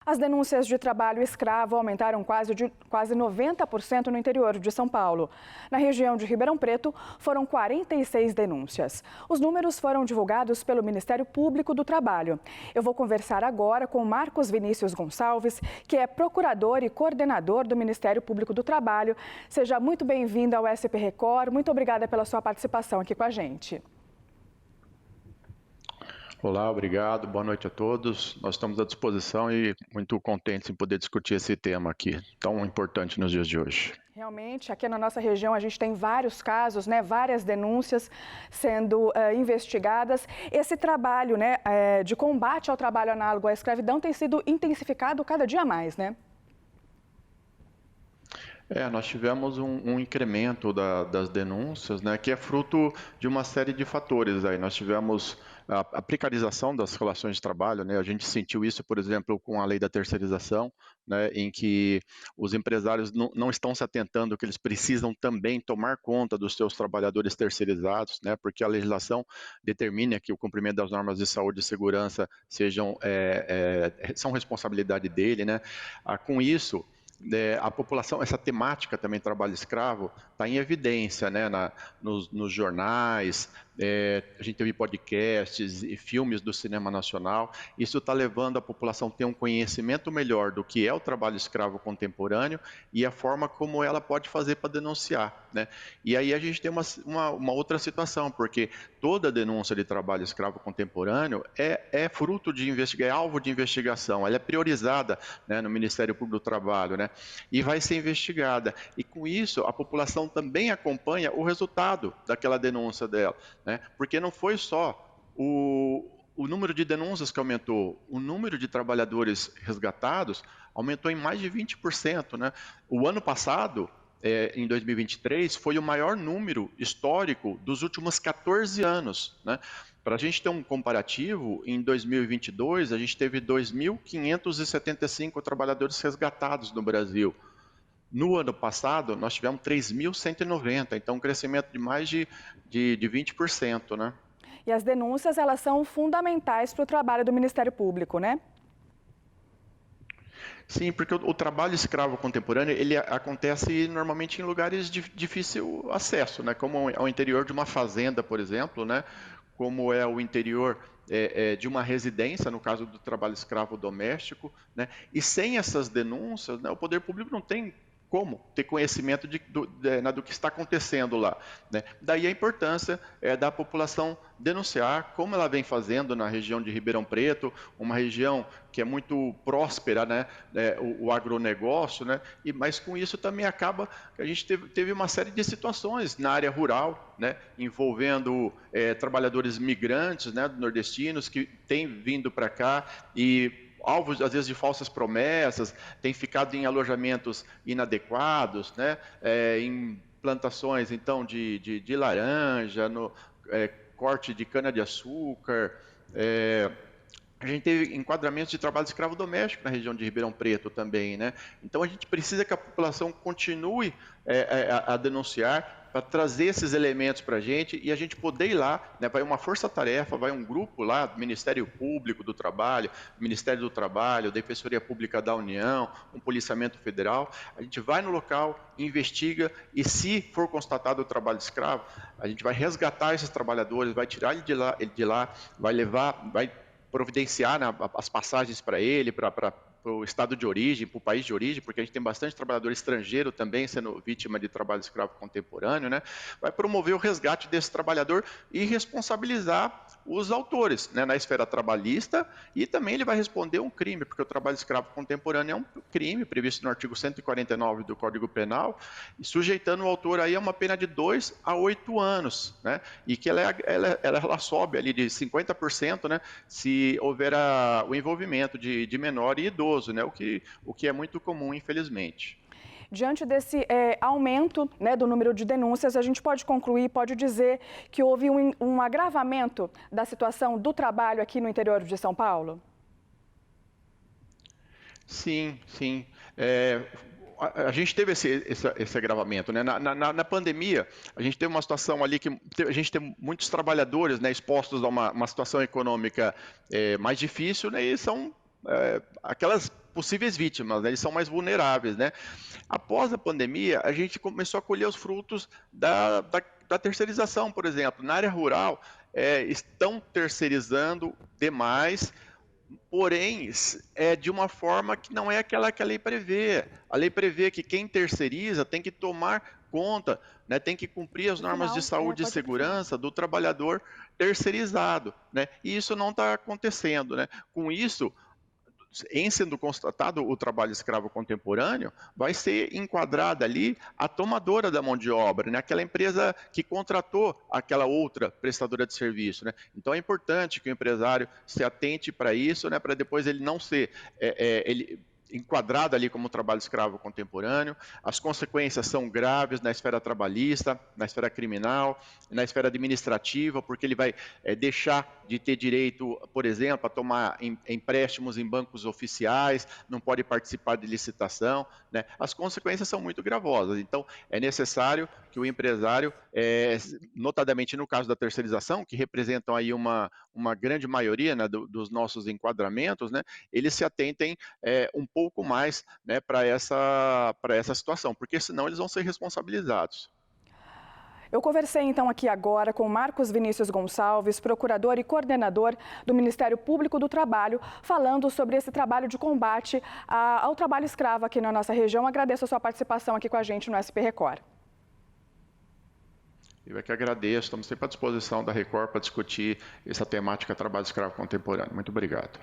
As denúncias de trabalho escravo aumentaram quase 90% no interior de São Paulo. Na região de Ribeirão Preto, foram 46 denúncias. Os números foram divulgados pelo Ministério Público do Trabalho. Eu vou conversar agora com Marcos Vinícius Gonçalves, que é procurador e coordenador do Ministério Público do Trabalho. Seja muito bem-vindo ao SP Record. Muito obrigada pela sua participação aqui com a gente. Olá, obrigado. Boa noite a todos. Nós estamos à disposição e muito contentes em poder discutir esse tema aqui, tão importante nos dias de hoje. Realmente, aqui na nossa região a gente tem vários casos, várias denúncias sendo investigadas. Esse trabalho, de combate ao trabalho análogo à escravidão tem sido intensificado cada dia mais, né? Nós tivemos um incremento das denúncias, que é fruto de uma série de fatores. Nós tivemos a precarização das relações de trabalho, a gente sentiu isso, por exemplo, com a lei da terceirização, em que os empresários não estão se atentando que eles precisam também tomar conta dos seus trabalhadores terceirizados, porque a legislação determina que o cumprimento das normas de saúde e segurança são responsabilidade dele. Com isso, a população, essa temática também, trabalho escravo, está em evidência, nos jornais, a gente teve podcasts e filmes do cinema nacional. Isso está levando a população a ter um conhecimento melhor do que é o trabalho escravo contemporâneo e a forma como ela pode fazer para denunciar. E aí a gente tem uma outra situação, porque toda denúncia de trabalho escravo contemporâneo é fruto de investigação, é alvo de investigação, ela é priorizada no Ministério Público do Trabalho, e vai ser investigada. E com isso, a população também acompanha o resultado daquela denúncia dela, porque não foi só o número de denúncias que aumentou, o número de trabalhadores resgatados aumentou em mais de 20%. O ano passado, em 2023, foi o maior número histórico dos últimos 14 anos. Para a gente ter um comparativo, em 2022, a gente teve 2.575 trabalhadores resgatados no Brasil. No ano passado, nós tivemos 3.190, então um crescimento de mais de 20%. E as denúncias, elas são fundamentais para o trabalho do Ministério Público, né? Sim, porque o trabalho escravo contemporâneo, ele acontece normalmente em lugares de difícil acesso, como é o interior de uma fazenda, por exemplo, como é o interior de uma residência, no caso do trabalho escravo doméstico, e sem essas denúncias, o poder público não tem como ter conhecimento do que está acontecendo lá. Daí a importância da população denunciar, como ela vem fazendo na região de Ribeirão Preto, uma região que é muito próspera, o agronegócio, mas com isso também acaba que a gente teve uma série de situações na área rural, envolvendo trabalhadores migrantes, nordestinos, que têm vindo para cá e alvos, às vezes, de falsas promessas, tem ficado em alojamentos inadequados, em plantações, então, de laranja, corte de cana-de-açúcar. A gente teve enquadramentos de trabalho escravo doméstico na região de Ribeirão Preto também. Então, a gente precisa que a população continue a denunciar, para trazer esses elementos para a gente e a gente poder ir lá, vai uma força-tarefa, vai um grupo lá do Ministério Público do Trabalho, Ministério do Trabalho, Defensoria Pública da União, um policiamento federal, a gente vai no local, investiga e se for constatado o trabalho escravo, a gente vai resgatar esses trabalhadores, vai tirar ele de lá, vai providenciar as passagens para ele, para o estado de origem, para o país de origem, porque a gente tem bastante trabalhador estrangeiro também sendo vítima de trabalho escravo contemporâneo, vai promover o resgate desse trabalhador e responsabilizar os autores, na esfera trabalhista, e também ele vai responder um crime, porque o trabalho escravo contemporâneo é um crime previsto no artigo 149 do Código Penal, e sujeitando o autor aí a uma pena de 2 a 8 anos, e que ela sobe ali de 50%, se houver o envolvimento de menor e idoso, o que é muito comum, infelizmente. Diante desse aumento do número de denúncias, a gente pode concluir, pode dizer que houve um agravamento da situação do trabalho aqui no interior de São Paulo? Sim. A gente teve esse agravamento. Na pandemia, a gente teve uma situação ali que a gente tem muitos trabalhadores expostos a uma situação econômica mais difícil, e são aquelas possíveis vítimas, né? Eles são mais vulneráveis, né? Após a pandemia, a gente começou a colher os frutos da terceirização, por exemplo. Na área rural, estão terceirizando demais, porém, de uma forma que não é aquela que a lei prevê. A lei prevê que quem terceiriza tem que tomar conta, né, tem que cumprir as normas de saúde e segurança do trabalhador terceirizado, né? E isso não está acontecendo, né? Com isso, em sendo constatado o trabalho escravo contemporâneo, vai ser enquadrada ali a tomadora da mão de obra, né? Aquela empresa que contratou aquela outra prestadora de serviço, né? Então é importante que o empresário se atente para isso, né? Para depois ele não ser enquadrado ali como trabalho escravo contemporâneo. As consequências são graves na esfera trabalhista, na esfera criminal, na esfera administrativa, porque ele vai deixar de ter direito, por exemplo, a tomar empréstimos em bancos oficiais, não pode participar de licitação, né? As consequências são muito gravosas. Então, é necessário que o empresário, notadamente no caso da terceirização, que representam aí uma grande maioria, né, dos nossos enquadramentos, né, eles se atentem um pouco mais, né, para essa situação, porque senão eles vão ser responsabilizados. Eu conversei então aqui agora com Marcos Vinícius Gonçalves, procurador e coordenador do Ministério Público do Trabalho, falando sobre esse trabalho de combate ao trabalho escravo aqui na nossa região. Agradeço a sua participação aqui com a gente no SP Record. Eu é que agradeço, estamos sempre à disposição da Record para discutir essa temática trabalho escravo contemporâneo. Muito obrigado.